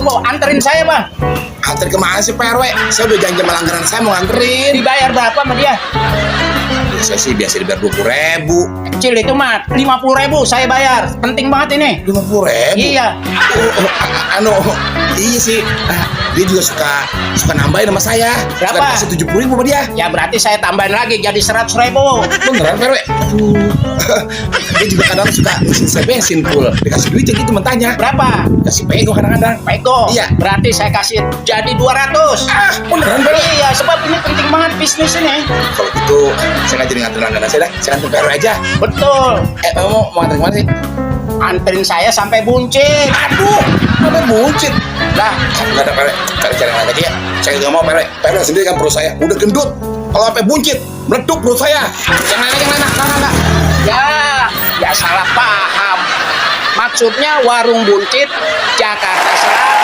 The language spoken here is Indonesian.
mau anterin saya bang. Antar kemana sih Pak RW? Saya udah janji sama langganan saya mau nganterin. Dibayar berapa sama dia? Saya sih biasa dibayar 20.000. Kecil itu mah 50.000 saya bayar. Penting banget ini. 50.000? Iya. Iya sih. Dia juga suka nambahin sama saya. Berapa? Suka kasih 70.000 sama dia. Ya berarti saya tambahin lagi jadi 100.000. Beneran Pak RW? Aduh. Dia juga kadang suka mesin saya bensin full. Dikasih duitnya gitu mentanya. Berapa? Kasih pego kadang-kadang. Pego. Iya. Berarti saya kasih jadi 200. Beneran Pak RW? Iya, sebab ini penting banget bisnis ini. Kalau gitu saya nggak jadi nganterin langganan saya dah. Saya nganterin Pak RW aja. Betul. Mau nganterin kemana sih? Anterin saya sampai Buncit. Aduh, apa buncit? Lah, Nggak ada Pak RW. Cari-cari yang lain aja ya. Saya nggak mau Pak RW. Pak RW sendiri kan perut saya udah gendut. Kalau sampai buncit, meletup perut saya. yang lain, enggak. Ya salah paham. Maksudnya warung Buncit Jakarta Selatan.